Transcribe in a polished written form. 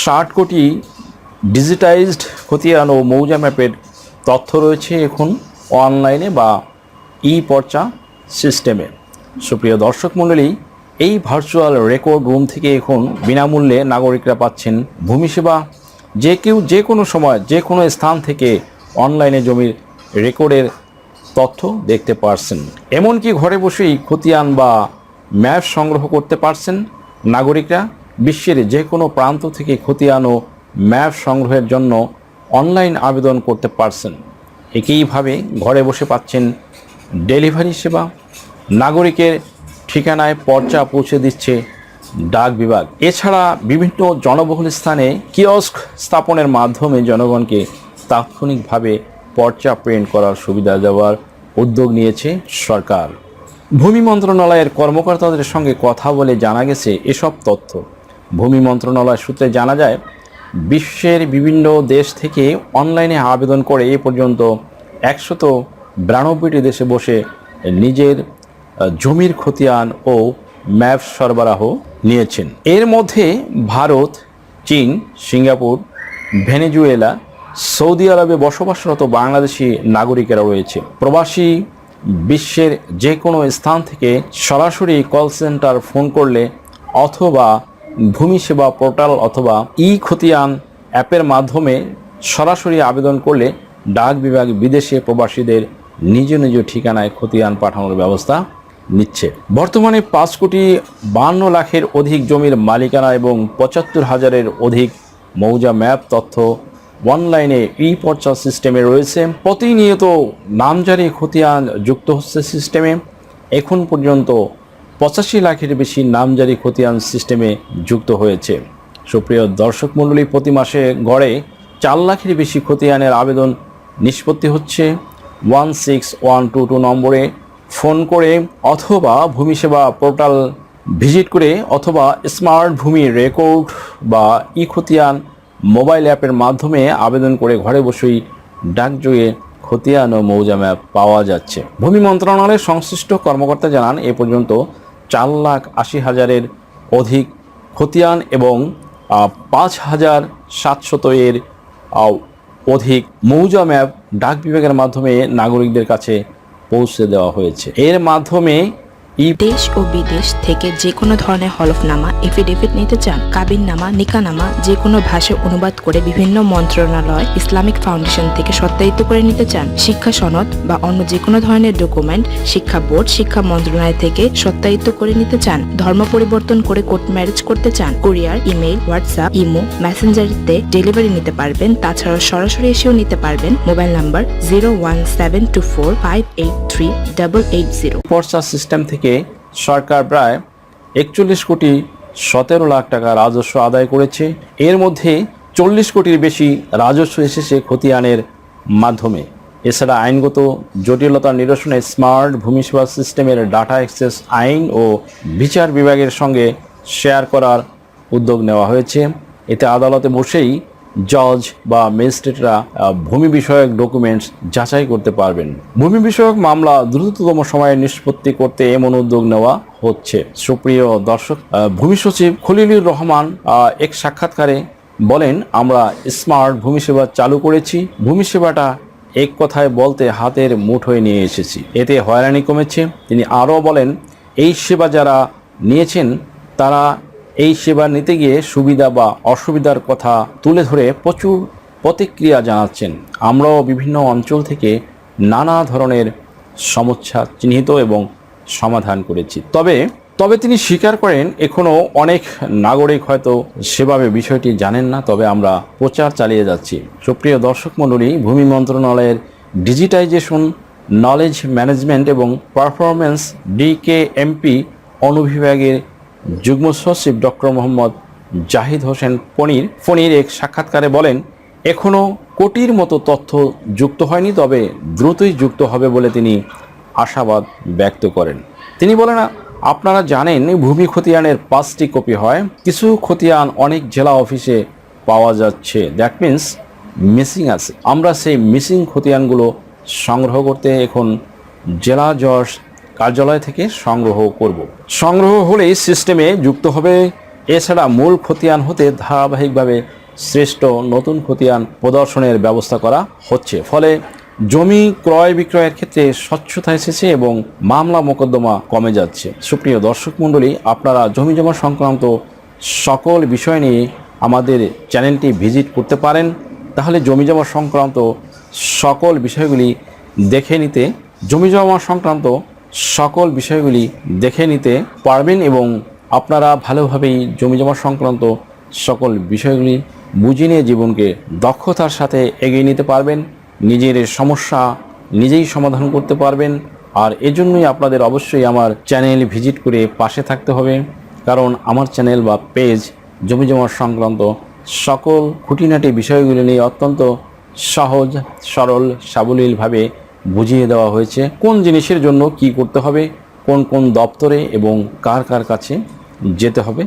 60 কোটি ডিজিটাইজড খতিয়ান ও মৌজা ম্যাপের তথ্য রয়েছে এখন অনলাইনে বা ই পর্চা সিস্টেমে। সুপ্রিয় দর্শক মণ্ডলী, এই ভার্চুয়াল রেকর্ড রুম থেকে এখন বিনামূল্যে নাগরিকরা পাচ্ছেন ভূমি সেবা। যে কেউ যে কোনো সময় যে কোনো স্থান থেকে অনলাইনে জমির রেকর্ডের তথ্য দেখতে পারছেন। এমনকি ঘরে বসেই খতিয়ান বা ম্যাপ সংগ্রহ করতে পারছেন নাগরিকরা। বিশ্বের যে কোনো প্রান্ত থেকে খতিয়ান ও ম্যাপ সংগ্রহের জন্য অনলাইন আবেদন করতে পারছেন। একইভাবে ঘরে বসে পাচ্ছেন ডেলিভারি সেবা। নাগরিকের ঠিকানায় পর্চা পৌঁছে দিচ্ছে ডাক বিভাগ। এছাড়া বিভিন্ন জনবহুল স্থানে কিয়স্ক স্থাপনের মাধ্যমে জনগণকে তাৎক্ষণিকভাবে পর্চা প্রিন্ট করার সুবিধা দেওয়ার উদ্যোগ নিয়েছে সরকার। ভূমি মন্ত্রণালয়ের কর্মকর্তাদের সঙ্গে কথা বলে জানা গেছে এসব তথ্য। ভূমি মন্ত্রণালয় সূত্রে জানা যায়, বিশ্বের বিভিন্ন দেশ থেকে অনলাইনে আবেদন করে এ পর্যন্ত 192টি দেশে বসে নিজের জমির খতিয়ান ও ম্যাপ সরবরাহ নিয়েছেন। এর মধ্যে ভারত, চীন, সিঙ্গাপুর, ভেনেজুয়েলা, সৌদি আরবে বসবাসরত বাংলাদেশি নাগরিকেরা রয়েছে। প্রবাসী বিশ্বের যে কোনো স্থান থেকে সরাসরি কল সেন্টার ফোন করলে অথবা ভূমি সেবা পোর্টাল অথবা ই খতিয়ান অ্যাপের মাধ্যমে সরাসরি আবেদন করলে ডাক বিভাগ বিদেশে প্রবাসীদের নিজ নিজ ঠিকানায় খতিয়ান পাঠানোর ব্যবস্থা নিচ্ছে। বর্তমানে 5,52,00,000-এর অধিক জমির মালিকানা এবং 75,000-এর অধিক মৌজা ম্যাপ তথ্য অনলাইনে ই পর্চা সিস্টেমে রয়েছে। প্রতিনিয়ত নামজারি খতিয়ান যুক্ত হচ্ছে সিস্টেমে। এখন পর্যন্ত 85 লাখের বেশি নামজারি খতিয়ান সিস্টেমে যুক্ত হয়েছে। সুপ্রিয় দর্শক মণ্ডলী, প্রতি মাসে গড়ে 4 লাখের বেশি খতিয়ানের আবেদন নিষ্পত্তি হচ্ছে। 16122 নম্বরে ফোন করে অথবা ভূমি সেবা পোর্টাল ভিজিট করে অথবা স্মার্ট ভূমি রেকর্ড বা ই খতিয়ান মোবাইল অ্যাপের মাধ্যমে আবেদন করে ঘরে বসেই ডাকযোগে খতিয়ান ও মৌজা ম্যাপ পাওয়া যাচ্ছে। ভূমি মন্ত্রণালয়ের সংশ্লিষ্ট কর্মকর্তা জানান, এ পর্যন্ত 4,80,000-এর অধিক খতিয়ান এবং 5,700-এর অধিক মৌজা ম্যাপ ডাক বিভাগের মাধ্যমে নাগরিকদের কাছে পৌঁছে দেওয়া হয়েছে। এর মাধ্যমে দেশ ও বিদেশ থেকে যে কোনো ধরনের হলফনামা, এফিডেভিট নিতে চান, কাবিননামা, নিকানামা যে কোনো ভাষায় অনুবাদ করে বিভিন্ন মন্ত্রণালয়, ইসলামিক ফাউন্ডেশন থেকে সত্যায়িত করে নিতে চান, শিক্ষা সনদ বা অন্য যে কোনো ধরনের ডকুমেন্ট শিক্ষা বোর্ড, শিক্ষা মন্ত্রণালয় থেকে সত্যায়িত করে নিতে চান, ধর্ম পরিবর্তন করে কোর্ট ম্যারেজ করতে চান, কুরিয়ার, ইমেইল, হোয়াটসঅ্যাপ, ইমো, মেসেঞ্জারিতে ডেলিভারি নিতে পারবেন। তাছাড়াও সরাসরি এসেও নিতে পারবেন। Mobile number 01724583880। পর্চা সিস্টেম থেকে সরকার প্রায় 41,17,00,000 টাকা রাজস্ব আদায় করেছে। এর মধ্যে 40 কোটির বেশি রাজস্ব এসেছে খতিয়ানের মাধ্যমে। এছাড়া আইনগত জটিলতা নিরসনে স্মার্ট ভূমি সেবা সিস্টেমের ডাটা অ্যাক্সেস আইন ও বিচার বিভাগের সঙ্গে শেয়ার করার উদ্যোগ নেওয়া হয়েছে। এতে আদালতে বসেই জজ বা ম্যাজিস্ট্রেটরা ভূমি বিষয়ক ডকুমেন্টস যাচাই করতে পারবেন। ভূমি বিষয়ক মামলা দ্রুততম সময়ে নিষ্পত্তি করতে এমন উদ্যোগ নেওয়া হচ্ছে। সুপ্রিয় দর্শক, ভূমি সচিব খলিলুর রহমান এক সাক্ষাৎকারে বলেন, আমরা স্মার্ট ভূমি সেবা চালু করেছি। ভূমি সেবাটা এক কথায় বলতে হাতের মুঠোয় নিয়ে এসেছি। এতে হয়রানি কমেছে। তিনি আরও বলেন, এই সেবা যারা নিয়েছেন তারা এই সেবা নিতে গিয়ে সুবিধা বা অসুবিধার কথা তুলে ধরে প্রচুর প্রতিক্রিয়া জানাচ্ছেন। আমরাও বিভিন্ন অঞ্চল থেকে নানা ধরনের সমস্যা চিহ্নিত এবং সমাধান করেছি। তবে তিনি স্বীকার করেন, এখনও অনেক নাগরিক হয়তো সেভাবে বিষয়টি জানেন না। তবে আমরা প্রচার চালিয়ে যাচ্ছি। সুপ্রিয় দর্শক মণ্ডলী, ভূমি মন্ত্রণালয়ের ডিজিটাইজেশন, নলেজ ম্যানেজমেন্ট এবং পারফরমেন্স DKMP অনুবিভাগের যুগ্ম সচিব ডক্টর মোহাম্মদ জাহিদ হোসেন ফণির এক সাক্ষাৎকারে বলেন, এখনও কোটির মতো তথ্য যুক্ত হয়নি, তবে দ্রুতই যুক্ত হবে বলে তিনি আশাবাদ ব্যক্ত করেন। তিনি বলেন, আপনারা জানেন ভূমি খতিয়ানের 5টি কপি হয়। কিছু খতিয়ান অনেক জেলা অফিসে পাওয়া যাচ্ছে, দ্যাট মিন্স মিসিং আছে। আমরা সেই মিসিং খতিয়ানগুলো সংগ্রহ করতে এখন জেলা জজ কার্যালয় থেকে সংগ্রহ করব। সংগ্রহ হলেই সিস্টেমে যুক্ত হবে এছাড়া মূল খতিয়ান হতে ধারাবাহিকভাবে শ্রেষ্ঠ নতুন খতিয়ান প্রদর্শনের ব্যবস্থা করা হচ্ছে। ফলে জমি ক্রয় বিক্রয়ের ক্ষেত্রে স্বচ্ছতা এসেছে এবং মামলা মোকদ্দমা কমে যাচ্ছে। সুপ্রিয় দর্শক মণ্ডলী, আপনারা জমি জমা সংক্রান্ত সকল বিষয় নিয়ে আমাদের চ্যানেলটি ভিজিট করতে পারেন। তাহলে জমি জমা সংক্রান্ত সকল বিষয়গুলি দেখে নিতে পারবেন এবং আপনারা ভালোভাবেই জমি জমা সংক্রান্ত সকল বিষয়গুলি বুঝে নিয়ে জীবনকে দক্ষতার সাথে এগিয়ে নিতে পারবেন। নিজের সমস্যা নিজেই সমাধান করতে পারবেন। আর এজন্যই আপনাদের অবশ্যই আমার চ্যানেল ভিজিট করে পাশে থাকতে হবে, কারণ আমার চ্যানেল বা পেজ জমি জমা সংক্রান্ত সকল খুঁটিনাটি বিষয়গুলি নিয়ে অত্যন্ত সহজ সরল সাবলীলভাবে বুঝিয়ে দেওয়া হয়েছে। কোন জিনিসের জন্য কি করতে হবে, কোন কোন দপ্তরে এবং কার কার কাছে যেতে হবে